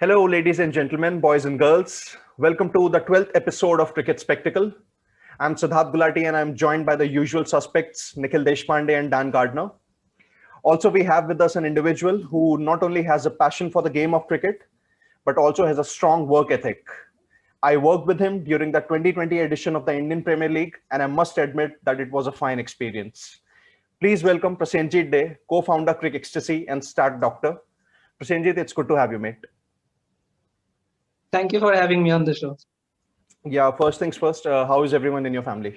Hello, ladies and gentlemen, boys and girls. Welcome to the 12th episode of Cricket Spectacle. I'm Sidharth Gulati and I'm joined by the usual suspects, Nikhil Deshpande and Dan Gardner. Also, we have with us an individual who not only has a passion for the game of cricket, but also has a strong work ethic. I worked with him during the 2020 edition of the Indian Premier League, and I must admit that it was a fine experience. Please welcome Prasenjit Dey, co-founder CricXtasy and Stat Doctor. Prasenjit, it's good to have you, mate. Thank you for having me on the show. Yeah, first things first, how is everyone in your family?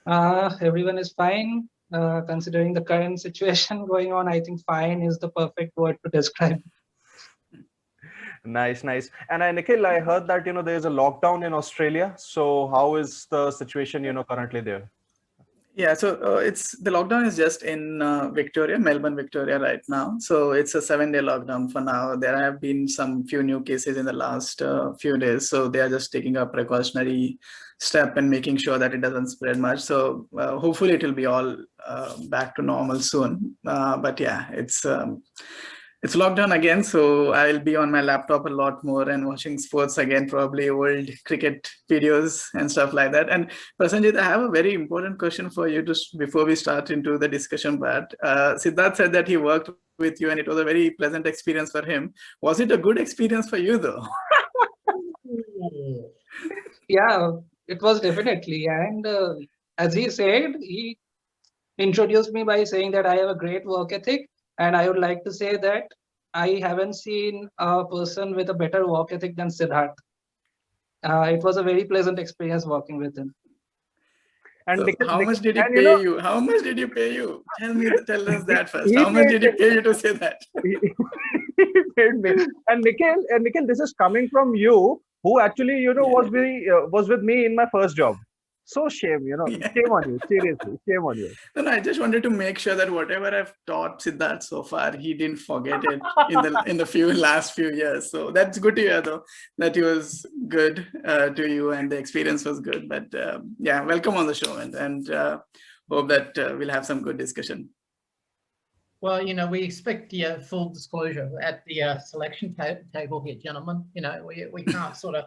Everyone is fine. Considering the current situation going on, I think fine is the perfect word to describe. Nice, nice. And Nikhil, I heard that, there's a lockdown in Australia. So how is the situation, currently there? Yeah, so the lockdown is just in Victoria, Melbourne, Victoria right now. So it's a 7-day lockdown for now. There have been some few new cases in the last few days. So they are just taking a precautionary step and making sure that it doesn't spread much. So hopefully it will be all back to normal soon. But yeah, it's lockdown again, so I'll be on my laptop a lot more and watching sports again, probably old cricket videos and stuff like that. And Prasenjit, I have a very important question for you just before we start into the discussion part. Sidharth said that he worked with you and it was a very pleasant experience for him. Was it a good experience for you though? Yeah, it was definitely. And as he said, he introduced me by saying that I have a great work ethic. And I would like to say that I haven't seen a person with a better work ethic than Sidharth. It was a very pleasant experience working with him. And so how much did he pay you? How much did he pay you? Tell us that first. How much did he pay you to say that? He paid me. And Nikhil, this is coming from you, who actually, was with me in my first job. So shame, shame on you, seriously, shame on you. No, I just wanted to make sure that whatever I've taught Sidharth so far, he didn't forget it in the last few years. So that's good to hear though, that he was good to you and the experience was good. But yeah, welcome on the show and hope that we'll have some good discussion. Well, we expect full disclosure at the selection table here, gentlemen. We can't sort of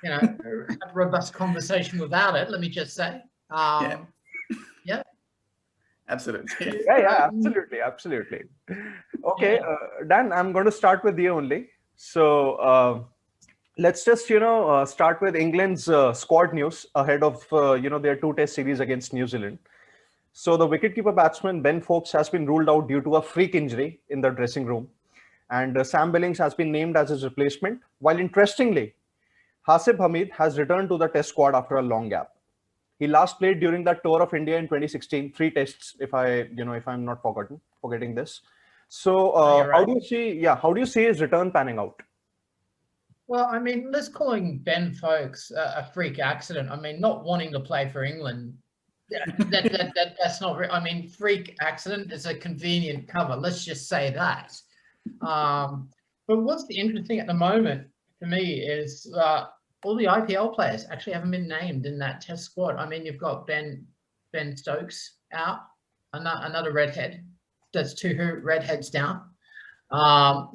have a robust conversation without it, let me just say. Yeah. Absolutely. Yeah, absolutely. Okay, Dan, I'm going to start with you only. So let's just, start with England's squad news ahead of, their 2-test series against New Zealand. So the wicketkeeper batsman Ben Foakes has been ruled out due to a freak injury in the dressing room. And Sam Billings has been named as his replacement. While interestingly, Haseeb Hameed has returned to the test squad after a long gap. He last played during the tour of India in 2016, 3 tests, if I'm not forgetting this. So how do you see his return panning out? Well, I mean, let's call him Ben Foakes a freak accident. I mean, not wanting to play for England, that's not. I mean, freak accident is a convenient cover. Let's just say that. But what's the interesting at the moment to me is all the IPL players actually haven't been named in that test squad. I mean, you've got Ben Stokes out, another redhead. That's 2 redheads down.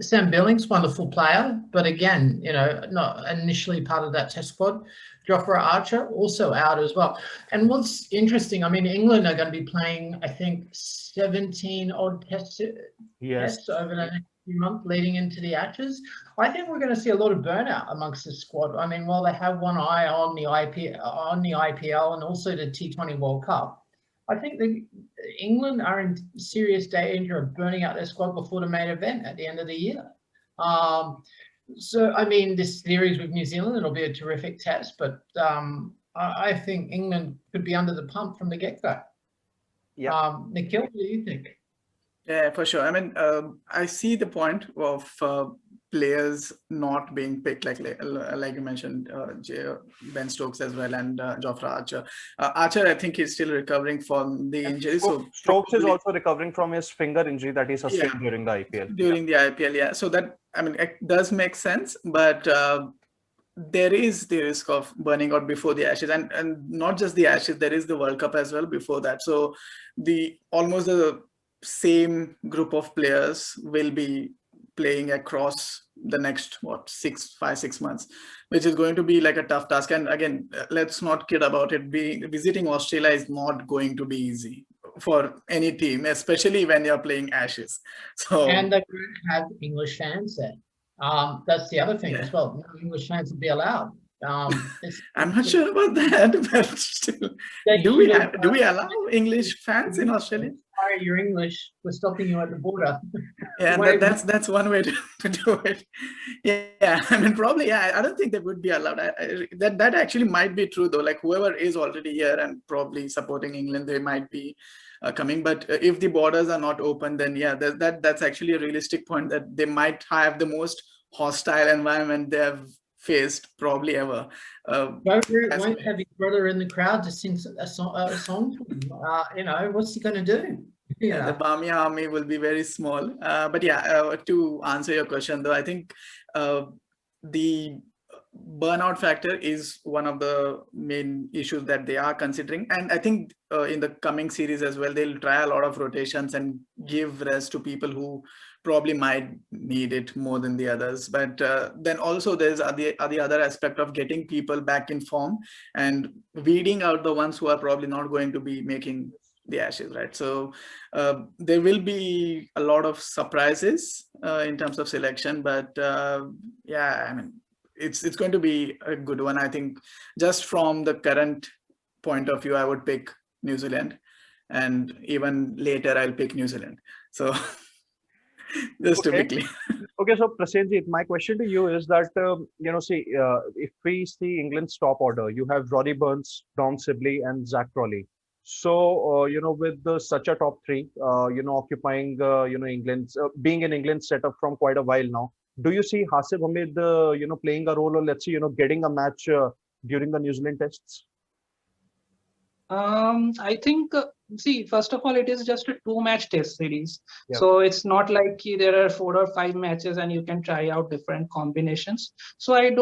Sam Billings, wonderful player, but again, not initially part of that test squad. Jofra Archer also out as well. And what's interesting, I mean, England are going to be playing, I think, 17 odd tests over the next few months leading into the Ashes. I think we're going to see a lot of burnout amongst the squad. I mean, while they have one eye on the IPL and also the T20 World Cup, I think England are in serious danger of burning out their squad before the main event at the end of the year. So, I mean, this series with New Zealand, it'll be a terrific test, but I think England could be under the pump from the get-go. Yeah. Nikhil, what do you think? Yeah, for sure. I mean, I see the point of players not being picked, like you mentioned, Ben Stokes as well, and Jofra Archer. Archer, I think he's still recovering from the injury. Stokes is also recovering from his finger injury that he sustained during the IPL. During the IPL, yeah. So that, I mean, it does make sense, but there is the risk of burning out before the Ashes, and not just the Ashes. There is the World Cup as well before that. So almost the same group of players will be playing across the next 5-6 months, which is going to be like a tough task. And again, let's not kid about it. Visiting Australia is not going to be easy for any team, especially when you're playing Ashes. So and they don't have English fans there. That's the other thing as well. No English fans would be allowed. I'm not sure about that, but still, do we allow English fans in Australia? Your English, we're stopping you at the border. Yeah, that's one way to do it. Yeah, I mean, probably, I don't think they would be allowed. That actually might be true though. Like whoever is already here and probably supporting England, they might be coming. But if the borders are not open, then yeah, that's actually a realistic point, that they might have the most hostile environment they have faced probably ever. Won't have his brother in the crowd to sing a song. What's he going to do? Yeah, the Bamia army will be very small. But yeah, to answer your question though, I think the burnout factor is one of the main issues that they are considering. And I think in the coming series as well, they'll try a lot of rotations and give rest to people who probably might need it more than the others. But then also there's the other aspect of getting people back in form and weeding out the ones who are probably not going to be making the Ashes, right? So there will be a lot of surprises in terms of selection, but yeah, I mean, it's going to be a good one. I think just from the current point of view, I would pick New Zealand, and even later I'll pick New Zealand. So just to be clear. Okay, so Prasenjit, my question to you is that, if we see England's top order, you have Rory Burns, Tom Sibley, and Zach Crawley. So, with such a top three, occupying, England's, being in England's setup from quite a while now, do you see Haseeb Hameed, playing a role, or let's say, getting a match during the New Zealand tests? I think, first of all, it is just a 2-match test series. Yeah. So it's not like there are 4 or 5 matches and you can try out different combinations. So I really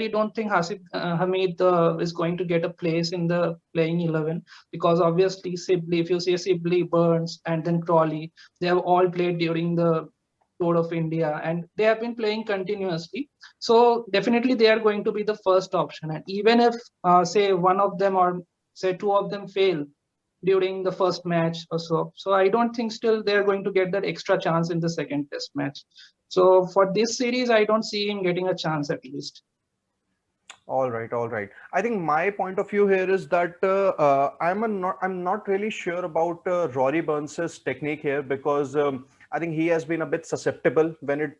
don't think Haseeb Hameed is going to get a place in the playing 11, because obviously Sibley, if you say Sibley, Burns, and then Crawley, they have all played during the Tour of India and they have been playing continuously. So definitely they are going to be the first option. And even if say one of them or say 2 of them fail during the first match or so I don't think still they're going to get that extra chance in the second test match. So for this series, I don't see him getting a chance at least. All right. I think my point of view here is that I'm not really sure about Rory Burns' technique here, because I think he has been a bit susceptible when it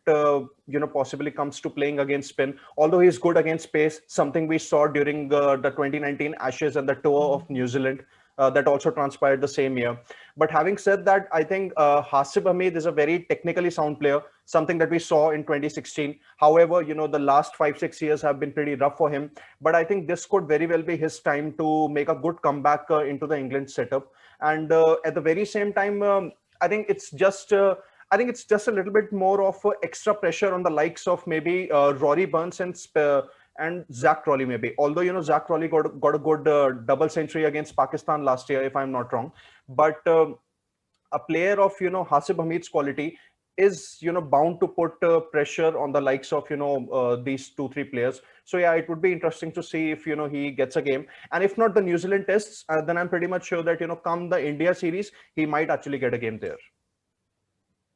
possibly comes to playing against spin. Although he's good against pace, something we saw during the 2019 Ashes and the Tour of New Zealand. That also transpired the same year. But having said that, I think Haseeb Hameed is a very technically sound player, something that we saw in 2016. However, the last 5-6 years have been pretty rough for him. But I think this could very well be his time to make a good comeback into the England setup. And at the very same time, I think it's just a little bit more of extra pressure on the likes of maybe Rory Burns and Zach Crawley maybe. Although, Zach Crawley got a good double century against Pakistan last year, if I'm not wrong. But a player of, Haseeb Hameed's quality is, bound to put pressure on the likes of, these 2-3 players. So yeah, it would be interesting to see if, he gets a game. And if not the New Zealand tests, then I'm pretty much sure that, come the India series, he might actually get a game there.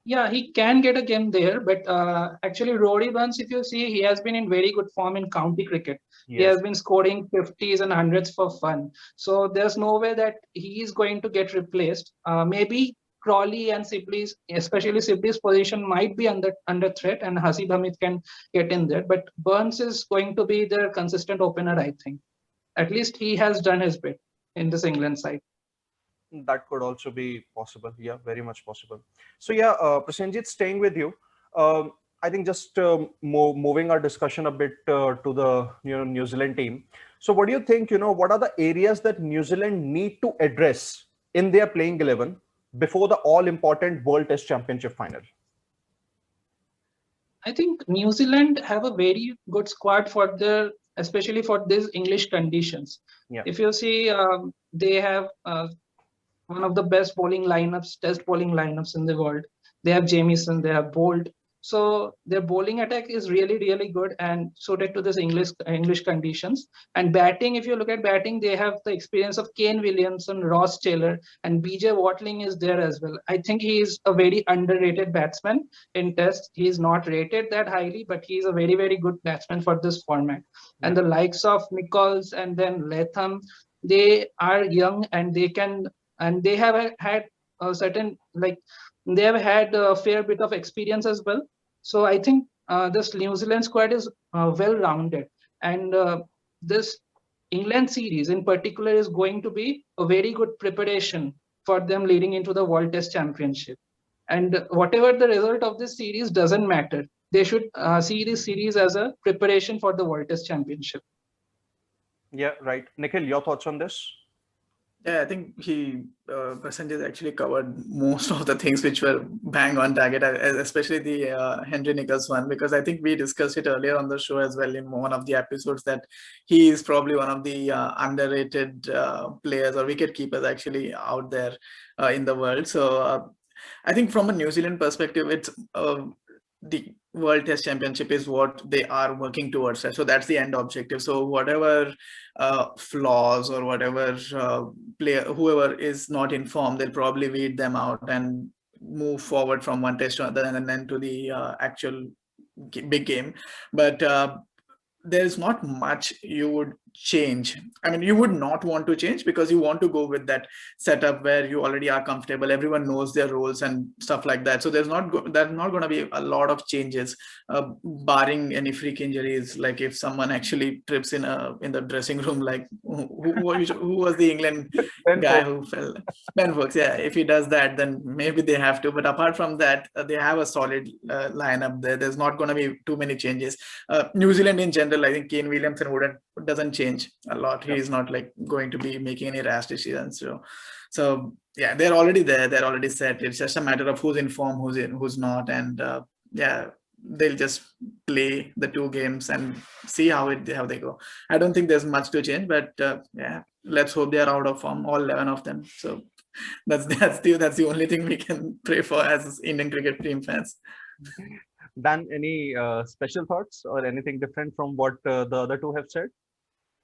Yeah, he can get a game there, but actually Rory Burns, if you see, he has been in very good form in county cricket. Yes. He has been scoring 50s and 100s for fun. So there's no way that he is going to get replaced. Maybe Crawley and Sibley's, especially Sibley's position, might be under threat, and Haseeb Hameed can get in there. But Burns is going to be their consistent opener, I think. At least he has done his bit in this England side. That could also be possible. Yeah, very much possible. So yeah, Prasenjit, staying with you, I think just moving our discussion a bit to the New Zealand team. So what do you think, what are the areas that New Zealand need to address in their playing 11 before the all-important World Test Championship final? I think New Zealand have a very good squad especially for these English conditions. Yeah. If you see, they have one of the best bowling lineups, test bowling lineups in the world. They have Jamieson, they have Bolt. So their bowling attack is really, really good and suited to this English conditions. And batting, if you look at batting, they have the experience of Kane Williamson, Ross Taylor, and BJ Watling is there as well. I think he is a very underrated batsman in Test. He is not rated that highly, but he is a very, very good batsman for this format. Yeah. And the likes of Nichols and then Latham, they are young and they can, and they have had a certain, like, they have had a fair bit of experience as well. So I think this New Zealand squad is well-rounded. And this England series in particular is going to be a very good preparation for them leading into the World Test Championship. And whatever the result of this series doesn't matter. They should see this series as a preparation for the World Test Championship. Yeah, right. Nikhil, your thoughts on this? Yeah, I think Prasenjit actually covered most of the things which were bang on target, especially the Henry Nichols one, because I think we discussed it earlier on the show as well in one of the episodes that he is probably one of the underrated players or wicket keepers actually out there in the world. So I think from a New Zealand perspective, it's the World Test Championship is what they are working towards. So that's the end objective. So whatever flaws or whatever player, whoever is not in form, they'll probably weed them out and move forward from one test to another and then to the actual big game. But there's not much you would change. I mean, you would not want to change because you want to go with that setup where you already are comfortable. Everyone knows their roles and stuff like that. So there's not going to be a lot of changes, barring any freak injuries. Like if someone actually trips in the dressing room, like who was the England guy who fell? Ben Fox. Yeah, if he does that, then maybe they have to. But apart from that, they have a solid lineup there. There's not going to be too many changes. New Zealand in general, I think Kane Williamson doesn't change a lot. He's not like going to be making any rash decisions. So yeah, they're already there. They're already set. It's just a matter of who's in form, who's not, and yeah, they'll just play the two games and see how they go. I don't think there's much to change, but yeah, let's hope they're out of form, all 11 of them. So that's the only thing we can pray for as Indian cricket team fans. Dan, any special thoughts or anything different from what the other two have said?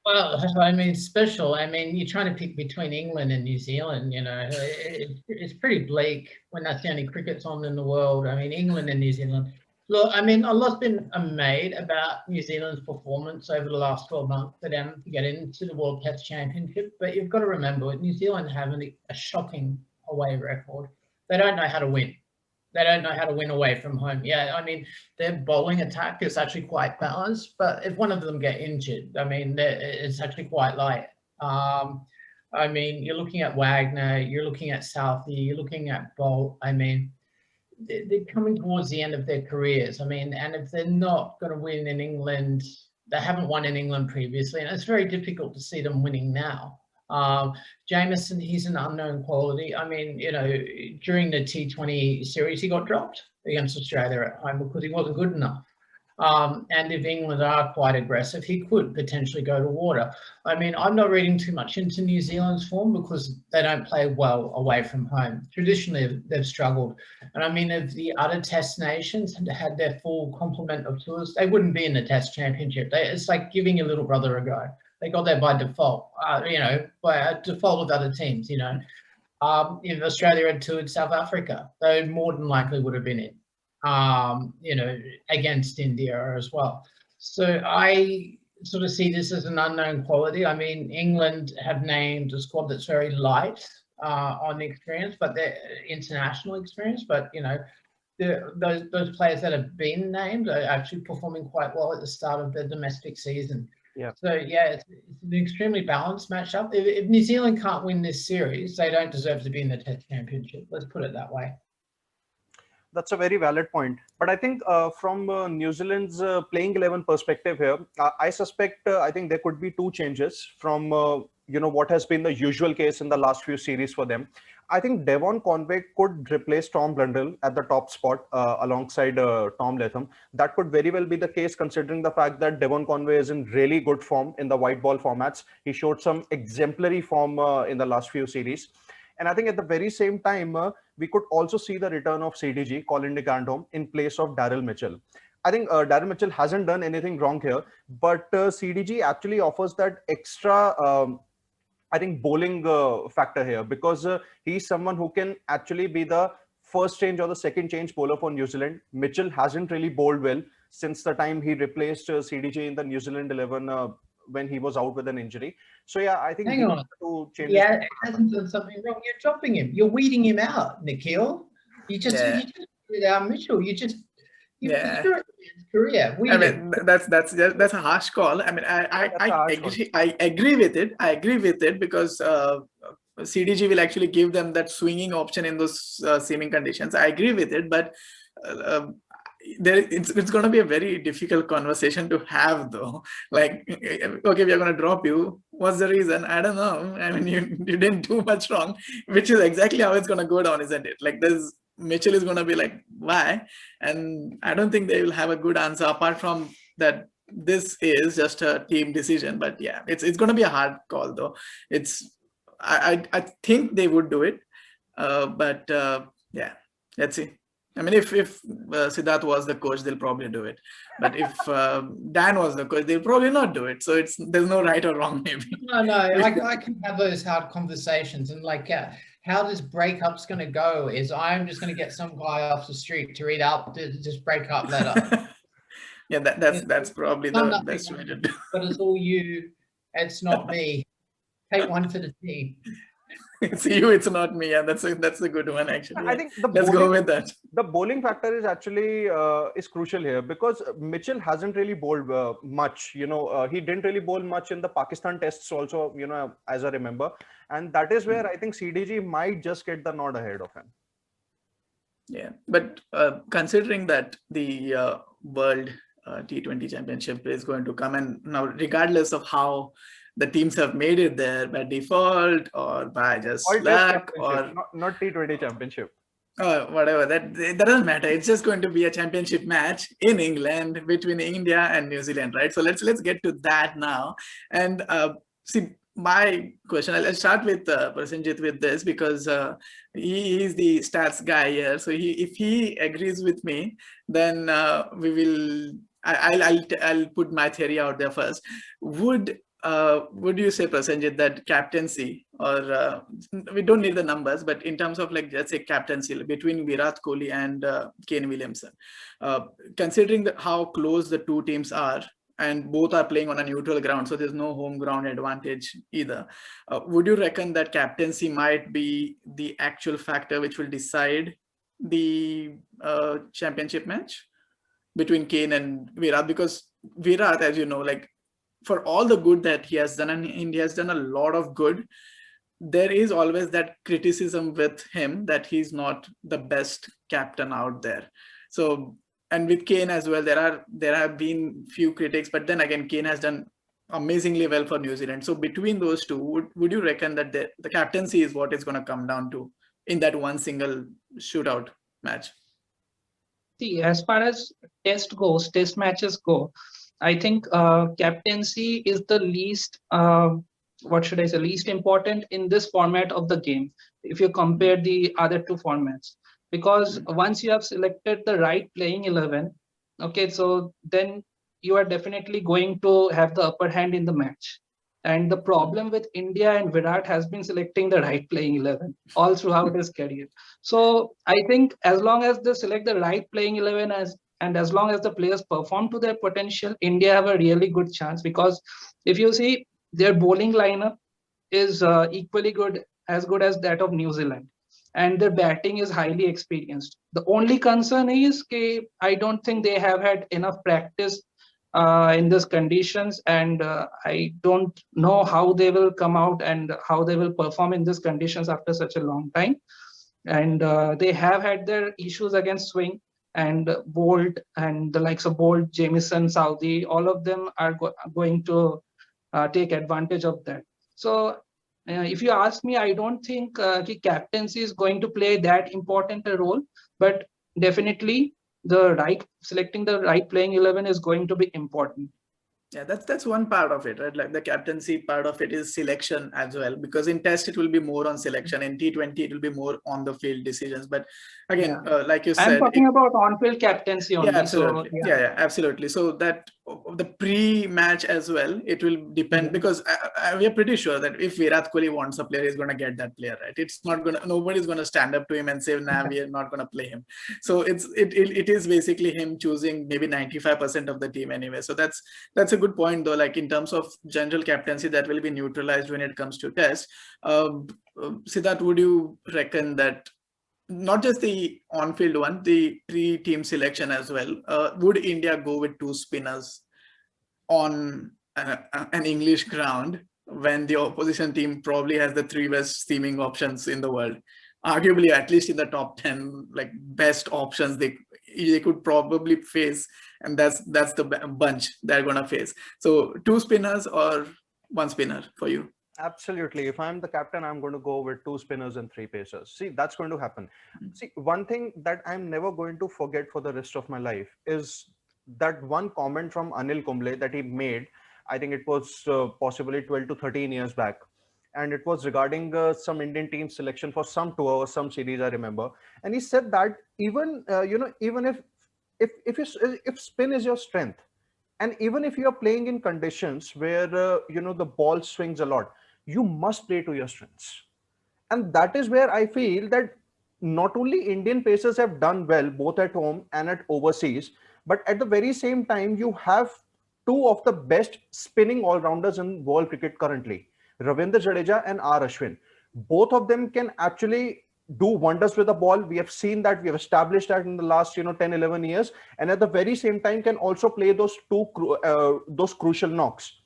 Well, I mean, special. I mean, you're trying to pick between England and New Zealand, you know, it's pretty bleak when that's the only cricket's on in the world. I mean, England and New Zealand. Look, I mean, a lot's been made about New Zealand's performance over the last 12 months for them to get into the World Test Championship. But you've got to remember, New Zealand have a shocking away record. They don't know how to win. They don't know how to win away from home. Yeah, I mean, their bowling attack is actually quite balanced, but if one of them get injured, I mean, it's actually quite light. I mean, you're looking at Wagner, you're looking at Southey, you're looking at Bolt. I mean, they're coming towards the end of their careers. I mean, and if they're not going to win in England, they haven't won in England previously, and it's very difficult to see them winning now. Jamieson, he's an unknown quality. I mean, you know, during the T20 series, he got dropped against Australia at home because he wasn't good enough. And if England are quite aggressive, he could potentially go to water. I mean, I'm not reading too much into New Zealand's form because they don't play well away from home. Traditionally, they've struggled. And I mean, if the other Test nations had their full complement of tours, they wouldn't be in the Test Championship. It's like giving your little brother a go. They got there by default, you know, by default with other teams, you know. If Australia had toured South Africa, they more than likely would have been in, you know, against India as well. So I sort of see this as an unknown quality. I mean, England have named a squad that's very light on experience, but they're international experience. But, you know, those players that have been named are actually performing quite well at the start of their domestic season. Yeah. So yeah, it's an extremely balanced matchup. If New Zealand can't win this series, they don't deserve to be in the Test Championship. Let's put it that way. That's a very valid point. But I think from New Zealand's playing 11 perspective here, I suspect I think there could be two changes from you know, what has been the usual case in the last few series for them. I think Devon Conway could replace Tom Blundell at the top spot alongside Tom Latham. That could very well be the case considering the fact that Devon Conway is in really good form in the white ball formats. He showed some exemplary form in the last few series. And I think at the very same time, we could also see the return of CDG, Colin de Grandhomme, in place of Daryl Mitchell. I think Daryl Mitchell hasn't done anything wrong here, but CDG actually offers that extra, I think, bowling factor here, because he's someone who can actually be the first change or the second change bowler for New Zealand. Mitchell hasn't really bowled well since the time he replaced CDG in the New Zealand 11 when he was out with an injury. So yeah, I think Hang on. to change. Yeah, hasn't done something wrong. You're dropping him. You're weeding him out, Nikhil. You just without Mitchell. You destroyed his career. I mean, that's a harsh call. I mean, I agree with it. I agree with it because CDG will actually give them that swinging option in those seaming conditions. I agree with it, but it's going to be a very difficult conversation to have, though. Like, okay, we are going to drop you. What's the reason? I don't know. I mean, you didn't do much wrong, which is exactly how it's going to go down, isn't it? Like, Mitchell is going to be like, why? And I don't think they will have a good answer apart from that. This is just a team decision, but yeah, it's going to be a hard call, though. I think they would do it, but yeah, let's see. I mean, if Sidharth was the coach, they'll probably do it. But if Dan was the coach, they'll probably not do it. So there's no right or wrong, maybe. No, I can have those hard conversations, and like how this breakup's going to go is I'm just going to get some guy off the street to read out this breakup letter. Yeah, that's probably the best way to do. But it's all you. It's not me. Take one for the team. It's you, it's not me. Yeah, that's a good one, actually. I think let's go with that. The bowling factor is actually is crucial here, because Mitchell hasn't really bowled much. You know, he didn't really bowl much in the Pakistan tests also, you know, as I remember. And that is where I think CDG might just get the nod ahead of him. Yeah, but considering that the World T20 Championship is going to come, and now regardless of how the teams have made it there by default or by just luck, or not T20 Championship. Whatever, that doesn't matter. It's just going to be a championship match in England between India and New Zealand, right? So let's get to that now. And see, my question, I'll start with Prasenjit with this, because he's the stats guy here. So if he agrees with me, then I'll put my theory out there first. Would you say, Prasenjit, that captaincy, or we don't need the numbers, but in terms of, like, let's say captaincy between Virat Kohli and Kane Williamson, considering how close the two teams are, and both are playing on a neutral ground, so there's no home ground advantage either, would you reckon that captaincy might be the actual factor which will decide the championship match between Kane and Virat? Because Virat, as you know, like, for all the good that he has done, and India has done a lot of good, there is always that criticism with him that he's not the best captain out there. So, and with Kane as well, there have been few critics, but then again, Kane has done amazingly well for New Zealand. So between those two, would you reckon that the captaincy is what it's going to come down to in that one single shootout match? See, as far as test matches go, I think captaincy is the least, least important in this format of the game, if you compare the other two formats. Because once you have selected the right playing 11, okay, so then you are definitely going to have the upper hand in the match. And the problem with India and Virat has been selecting the right playing 11 all throughout his career. So I think as long as they select the right playing 11 and as long as the players perform to their potential, India have a really good chance. Because if you see, their bowling lineup is equally good as that of New Zealand, and their batting is highly experienced. The only concern is I don't think they have had enough practice in these conditions, and I don't know how they will come out and how they will perform in these conditions after such a long time. And they have had their issues against swing, and Bolt and the likes of Bolt, Jamieson, Saudi, all of them are going to take advantage of that. So if you ask me, I don't think captaincy is going to play that important a role, but definitely selecting the right playing 11 is going to be important. Yeah, that's one part of it, right? Like the captaincy part of it is selection as well, because in test it will be more on selection. In T20 it will be more on the field decisions. But again, like you I'm said, talking about on-field captaincy yeah, only. absolutely. So Yeah, absolutely. So that the pre-match as well, it will depend, because we are pretty sure that if Virat Kohli wants a player, he's going to get that player, right? It's not going to, nobody's going to stand up to him and say, nah, we are not going to play him. So it is basically him choosing maybe 95% of the team anyway. So that's a good point though. Like in terms of general captaincy, that will be neutralized when it comes to test. Sidharth, would you reckon that not just the on-field one, the pre-team selection as well, would India go with 2 spinners on an English ground when the opposition team probably has the 3 best seaming options in the world? Arguably, at least in the top 10, like best options they could probably face, and that's the bunch they're gonna face. So 2 spinners or 1 spinner for you? Absolutely. If I'm the captain, I'm going to go with 2 spinners and 3 pacers. See, that's going to happen. See, one thing that I'm never going to forget for the rest of my life is that one comment from Anil Kumble that he made. I think it was possibly 12 to 13 years back. And it was regarding some Indian team selection for some tour or some series, I remember. And he said that even, even if spin is your strength, and even if you're playing in conditions where, the ball swings a lot, you must play to your strengths. And that is where I feel that not only Indian pacers have done well, both at home and at overseas, but at the very same time, you have 2 of the best spinning all-rounders in world cricket currently, Ravindra Jadeja and R. Ashwin. Both of them can actually do wonders with the ball. We have seen that, we have established that in the last 10, 11 years, and at the very same time can also play those crucial knocks.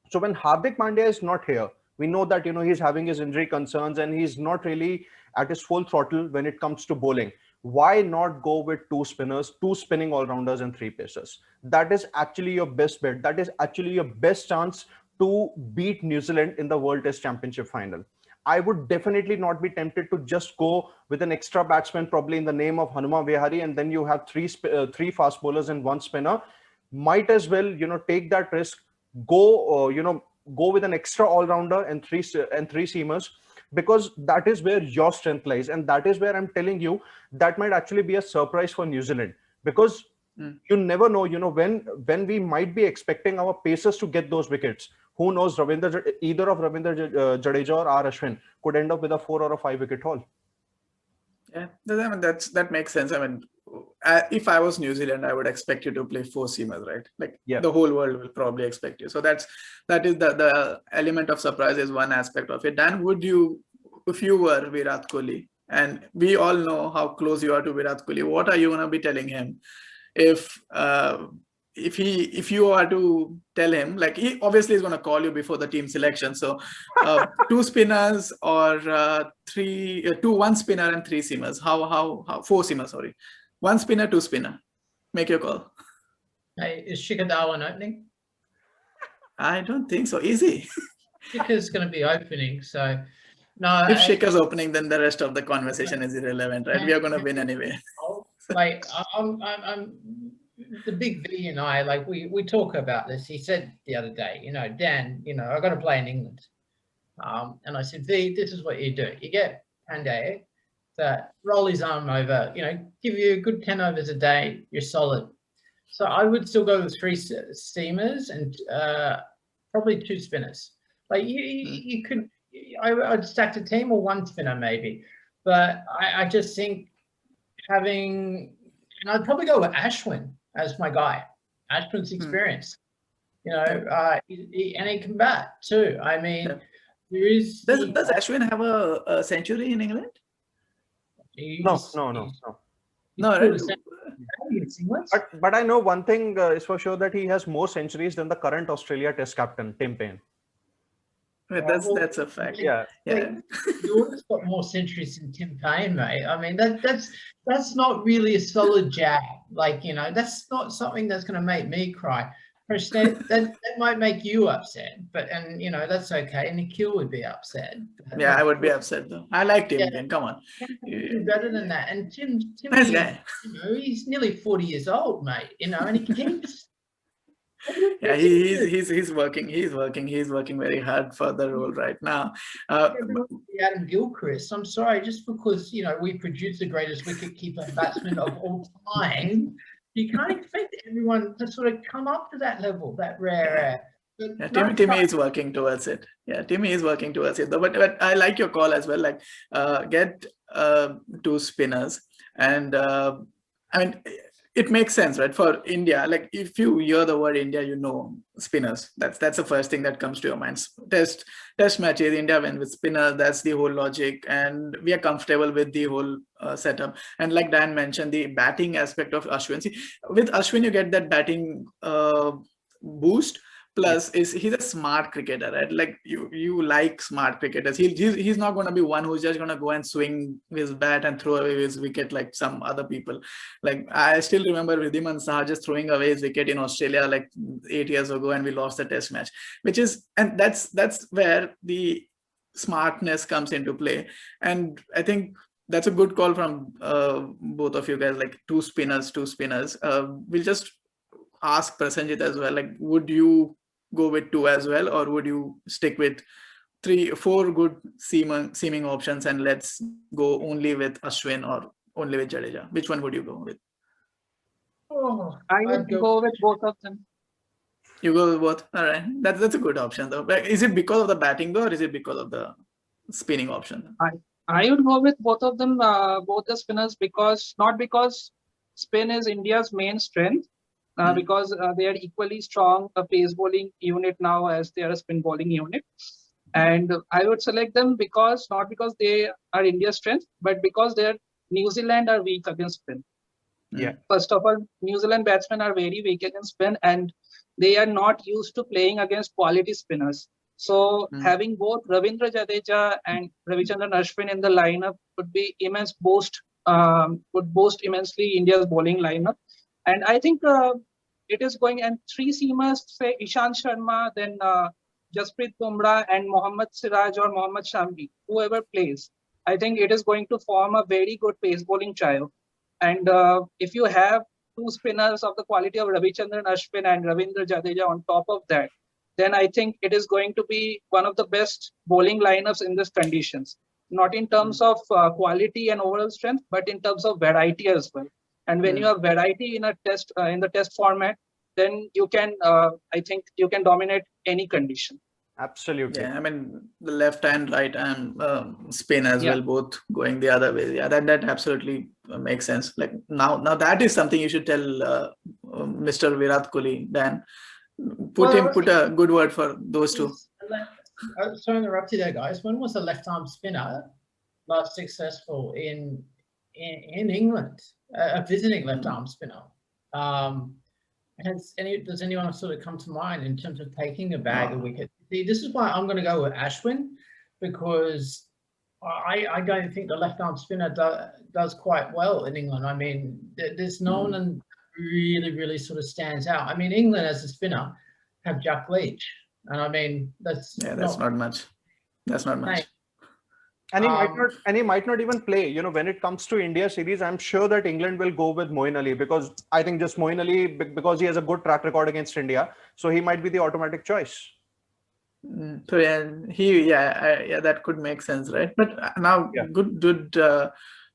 So when Hardik Pandya is not here, we know that he's having his injury concerns and he's not really at his full throttle when it comes to bowling. Why not go with 2 spinners, 2 spinning all-rounders and 3 pacers? That is actually your best bet. That is actually your best chance to beat New Zealand in the World Test Championship final. I would definitely not be tempted to just go with an extra batsman, probably in the name of Hanuma Vihari, and then you have 3 fast bowlers and 1 spinner. Might as well, take that risk. Go with an extra all-rounder and 3 seamers, because that is where your strength lies, and that is where I'm telling you that might actually be a surprise for New Zealand, because you never know, when we might be expecting our pacers to get those wickets. Who knows? Either of Ravindra Jadeja or R. Ashwin could end up with a 4 or a 5 wicket haul. Yeah, I mean, that makes sense. I mean, if I was New Zealand, I would expect you to play 4 seamers, right? Like the whole world will probably expect you. So that is the element of surprise is one aspect of it. Dan, would you, if you were Virat Kohli, and we all know how close you are to Virat Kohli, what are you going to be telling him if you are to tell him, like, he obviously is going to call you before the team selection, so 2 spinners or 1 spinner and 3 seamers, how 4 seamers, sorry, 1 spinner, 2 spinner, make your call. Hey, is Shikhar Dhawan opening? I don't think so. Easy. Shikhar's going to be opening, so no. If Shikhar's opening, then the rest of the conversation is irrelevant, right? We are going to win anyway. Like, I'm the big V and I, like, we talk about this. He said the other day, Dan, I've got to play in England. And I said, V, this is what you do. You get Pandey to roll his arm over, give you a good 10 overs a day, you're solid. So I would still go with 3 steamers and probably 2 spinners. Like, you could, I'd stack the team, or 1 spinner maybe. But I just think and I'd probably go with Ashwin as my guy. Ashwin's experience, and he can bat too. I mean, there is. Does Ashwin have a century in England? No. But I know one thing is for sure, that he has more centuries than the current Australia Test captain, Tim Payne. That's a fact. Yeah. Jordan's got more centuries than Tim Payne, mate. I mean, that's not really a solid jab. Like, that's not something that's going to make me cry. That might make you upset, but that's okay. And Nikhil would be upset. Yeah, I would be upset though. I like Tim Payne. Come on, better than that. And Tim, nice guy. He's nearly 40 years old, mate. And he keeps. Yeah, he's working very hard for the role right now. Adam Gilchrist, I'm sorry, just because we produce the greatest wicketkeeper batsman of all time, you can't expect everyone to sort of come up to that level, that rare air. Yeah, Timmy is working towards it. Yeah, Timmy is working towards it. But I like your call as well. Like, get 2 spinners, and I mean, it makes sense, right? For India, like if you hear the word India, spinners. That's the first thing that comes to your mind. Test matches, India win with spinners. That's the whole logic, and we are comfortable with the whole setup. And like Dan mentioned, the batting aspect of Ashwin. See, with Ashwin, you get that batting boost. Plus, he's a smart cricketer, right? Like you like smart cricketers. He's not going to be one who's just going to go and swing his bat and throw away his wicket like some other people. Like I still remember Ridhiman Saha just throwing away his wicket in Australia like 8 years ago, and we lost the Test match. And that's where the smartness comes into play. And I think that's a good call from both of you guys. Like 2 spinners. We'll just ask Prasenjit as well. Like, would you go with 2 as well, or would you stick with 4 good seeming options and let's go only with Ashwin or only with Jadeja? Which one would you go with? I would go with both of them. You go with both. All right, that's a good option though. But is it because of the batting though, or is it because of the spinning option? I would go with both of them, both the spinners, not because spin is India's main strength. Because they are equally strong a pace bowling unit now as they are a spin bowling unit. And I would select them not because they are India's strength, but because New Zealand are weak against spin. Yeah. First of all, New Zealand batsmen are very weak against spin, and they are not used to playing against quality spinners. So having both Ravindra Jadeja and Ravichandran Ashwin in the lineup would be would boost immensely India's bowling lineup. And I think it is going, and 3 seamers, say Ishant Sharma, then Jasprit Bumrah and Mohammad Siraj or Mohammad Shami, whoever plays. I think it is going to form a very good pace bowling trio. And if you have 2 spinners of the quality of Ravichandran Ashwin and Ravindra Jadeja on top of that, then I think it is going to be one of the best bowling lineups in these conditions. Not in terms of quality and overall strength, but in terms of variety as well. And when you have variety in a test in the test format, then you can, I think, you can dominate any condition. Absolutely. Yeah, I mean the left and right hand spin as well, both going the other way. Yeah, that absolutely makes sense. Like now that is something you should tell Mr. Virat Kohli. Dan, put a good word for those 2. Sorry to interrupt you there, guys. When was the left arm spinner last successful in England? A visiting left arm spinner. Does anyone sort of come to mind in terms of taking a bag of wicket? See, this is why I'm going to go with Ashwin, because I don't think the left arm spinner does quite well in England. I mean, there's no one really sort of stands out. I mean, England as a spinner have Jack Leach, and I mean that's not much. That's not much. And he might not even play. When it comes to India series, I'm sure that England will go with Moeen Ali, because I think just Moeen Ali, because he has a good track record against India, so he might be the automatic choice. So that could make sense, right? But now good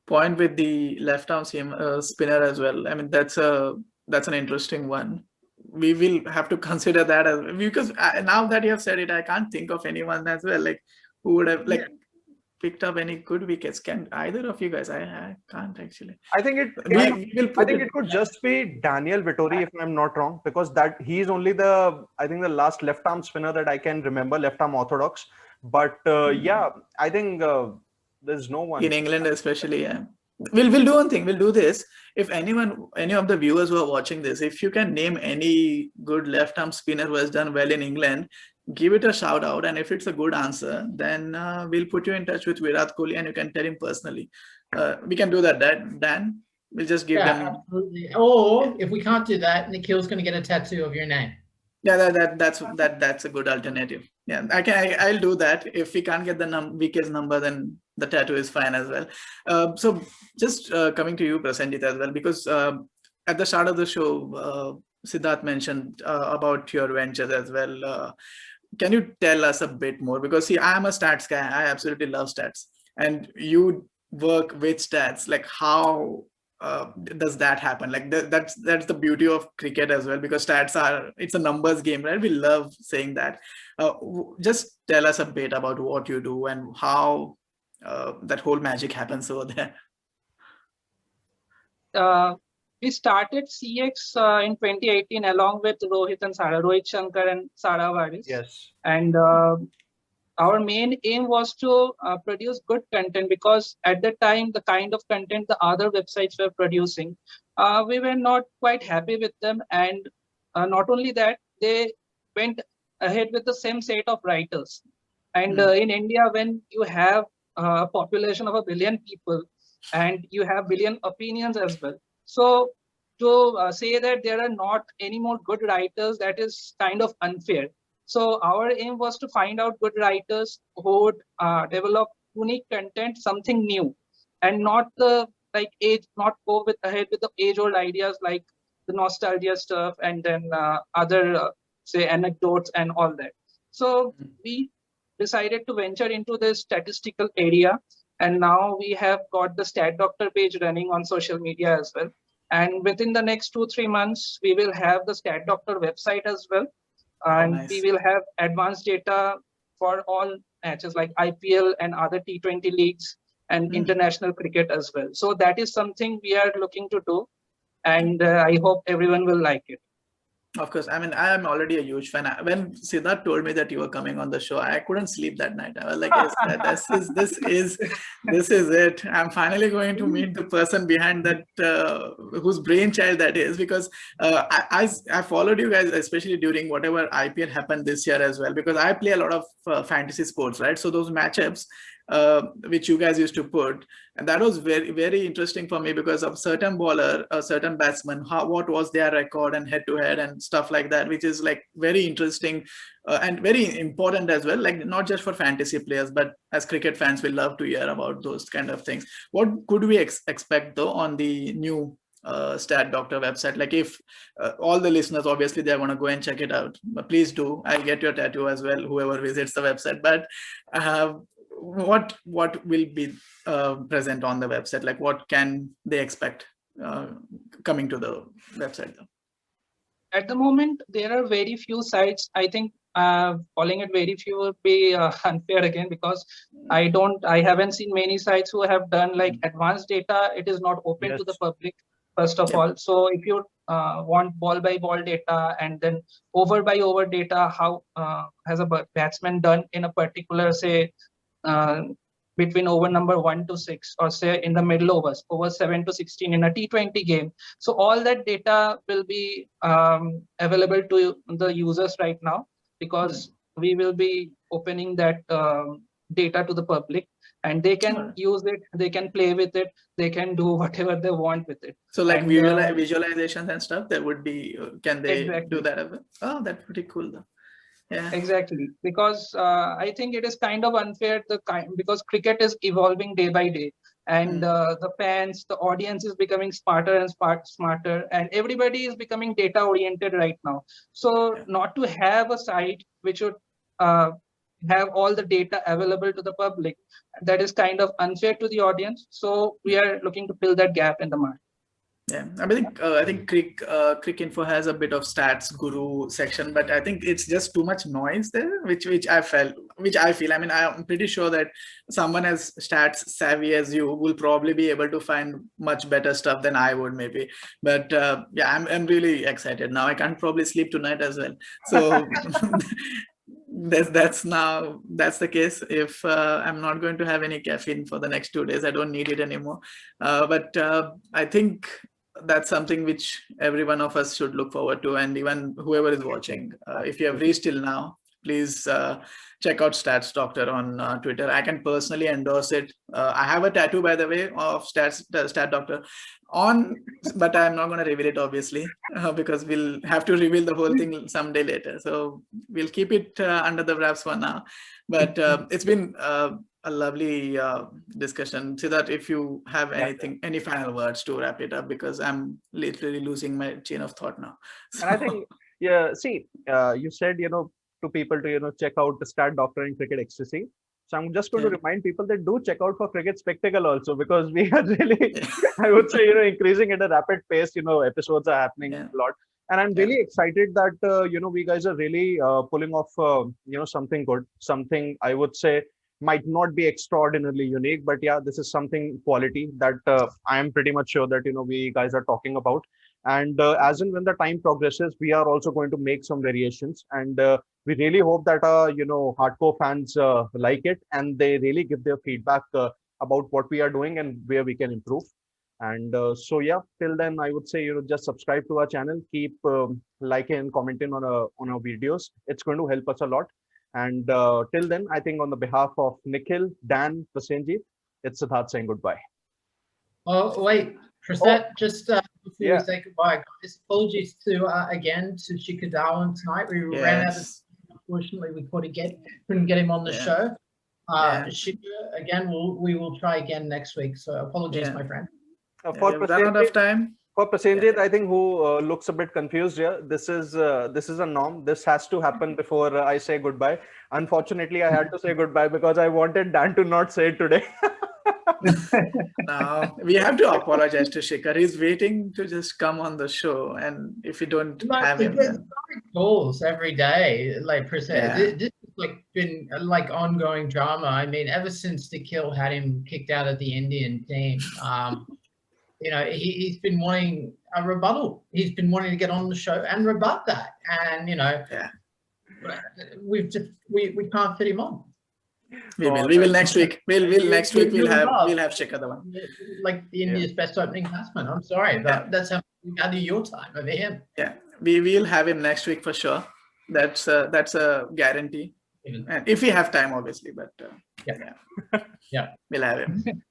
point with the left arm spinner as well. I mean that's an interesting one. We will have to consider that as well, because now that you have said it, I can't think of anyone as well like who would have picked up any good wickets. Can either of you guys? I can't actually. I think it could just be Daniel Vittori, if I'm not wrong, because he's only the last left arm spinner that I can remember, left arm orthodox. But I think there's no one in England, especially. Yeah, we'll do one thing. We'll do this. If any of the viewers who are watching this, if you can name any good left arm spinner who has done well in England, give it a shout out, and if it's a good answer, then we'll put you in touch with Virat Kohli and you can tell him personally. We can do that, Dan. We'll just give them. Absolutely. Or if we can't do that, Nikhil's going to get a tattoo of your name. Yeah, that's a good alternative. Yeah, I'll do that. If we can't get the VK's number, then the tattoo is fine as well. So just coming to you, Prasenjit, as well, because at the start of the show, Sidharth mentioned about your ventures as well. Can you tell us a bit more? Because see, I'm a stats guy. I absolutely love stats, and you work with stats. Like, how does that happen? Like that's the beauty of cricket as well, because it's a numbers game, right? We love saying that. Just tell us a bit about what you do and how that whole magic happens over there. We started CX in 2018 along with Rohit Shankar and Sara Varis. Yes. And our main aim was to produce good content, because at the time, the kind of content the other websites were producing, we were not quite happy with them. And not only that, they went ahead with the same set of writers. And in India, when you have a population of 1 billion people and you have billion opinions as well, so to say that there are not any more good writers, that is kind of unfair. So our aim was to find out good writers who would develop unique content, something new, and not not go ahead with the age-old ideas like the nostalgia stuff and then other say anecdotes and all that. So we decided to venture into this statistical area, and now we have got the Stat Doctor page running on social media as well. And within the next 2-3 months, we will have the Stat Doctor website as well. And nice. We will have advanced data for all matches like IPL and other T20 leagues and international cricket as well. So that is something we are looking to do. And I hope everyone will like it. Of course. I mean, I am already a huge fan. When Sidharth told me that you were coming on the show, I couldn't sleep that night. I was like, yes, this is it. I'm finally going to meet the person behind that, whose brainchild that is, because I followed you guys, especially during whatever IPL happened this year as well, because I play a lot of fantasy sports, right? So those matchups, which you guys used to put, and that was very, very interesting for me, because of certain bowler, a certain batsman, what was their record and head to head and stuff like that, which is like very interesting and very important as well, like not just for fantasy players, but as cricket fans, we love to hear about those kind of things. What could we expect though on the new Stat Doctor website? Like, if all the listeners, obviously they want to go and check it out, but please do. I'll get your tattoo as well, whoever visits the website. But what will be present on the website? Like, what can they expect coming to the website though? At the moment, there are very few sites. I think calling it very few would be unfair again, because I haven't seen many sites who have done like advanced data. It is not open to the public, first of all. So if you want ball by ball data and then over by over data, how has a batsman done in a particular, say, between over number 1 to 6, or say in the middle overs, over 7 to 16 in a T20 game. So all that data will be available to the users right now, because we will be opening that data to the public, and they can use it, they can play with it, they can do whatever they want with it. So like visualizations and stuff, that would be, can they do that as well? Oh, that's pretty cool though. Yeah, exactly, because I think it is kind of unfair because cricket is evolving day by day, and the fans, the audience is becoming smarter and smarter, and everybody is becoming data oriented right now. So not to have a site which would have all the data available to the public, that is kind of unfair to the audience. So we are looking to fill that gap in the market. Yeah, I think Cricinfo has a bit of stats guru section, but I think it's just too much noise there, which I feel. I mean, I'm pretty sure that someone as stats savvy as you will probably be able to find much better stuff than I would, maybe. But yeah, I'm really excited now. I can't probably sleep tonight as well. So that's the case. If I'm not going to have any caffeine for the next 2 days, I don't need it anymore. But I think that's something which every one of us should look forward to, and even whoever is watching, if you have reached till now, please check out Stats Doctor on Twitter. I can personally endorse it. I have a tattoo, by the way, of Stat Doctor but I'm not going to reveal it, obviously, because we'll have to reveal the whole thing someday later. So we'll keep it under the wraps for now. But it's been a a lovely discussion. Sidharth, if you have anything, any final words to wrap it up, because I'm literally losing my chain of thought now. And I think, see, you said, to people to, check out the Stat Doctor and CricXtasy. So I'm just going to remind people that do check out for Cricket Spectacle also, because we are really, I would say, increasing at a rapid pace. Episodes are happening a lot. And I'm really excited that, we guys are really pulling off, something good, something I would say might not be extraordinarily unique, but yeah, this is something quality that I am pretty much sure that, we guys are talking about. And as and when the time progresses, we are also going to make some variations. And we really hope that, hardcore fans like it and they really give their feedback about what we are doing and where we can improve. And so, yeah, till then, I would say, just subscribe to our channel, keep liking and commenting on our videos. It's going to help us a lot. And till then, I think on the behalf of Nikhil, Dan, Prasenjit, it's Sidharth saying goodbye. Oh, wait, Prasenjit, just before we say goodbye, guys, apologies to, again, to Shikhar Dhawan tonight. We ran out of, unfortunately, we couldn't get him on the show. Shikhar, again, we will try again next week. So apologies, my friend. For Prasenjit, I think, who looks a bit confused here, this is a norm. This has to happen before I say goodbye. Unfortunately, I had to say goodbye because I wanted Dan to not say it today. Now we have to apologize to Shikhar. He's waiting to just come on the show, and if you don't have him, then calls every day, like Prasenjit. This has been ongoing drama. I mean, ever since Nikhil had him kicked out of the Indian team. He's been wanting a rebuttal. He's been wanting to get on the show and rebut that. And, we can't fit him on. We will next week. We'll have Shikhar the one. Like India's best opening batsman. I'm sorry, but that's how you value your time over him. Yeah, we will have him next week for sure. That's a guarantee. And if we have time, obviously, but we'll have him.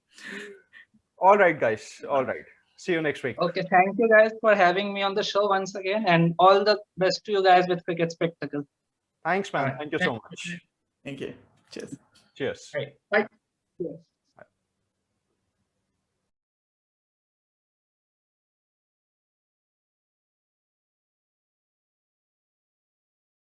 All right, guys. All right. See you next week. Okay. Thank you guys for having me on the show once again, and all the best to you guys with Cricket Spectacle. Thanks, man. Thank you so much. Thank you. Cheers. Cheers. All right. Bye. Yes.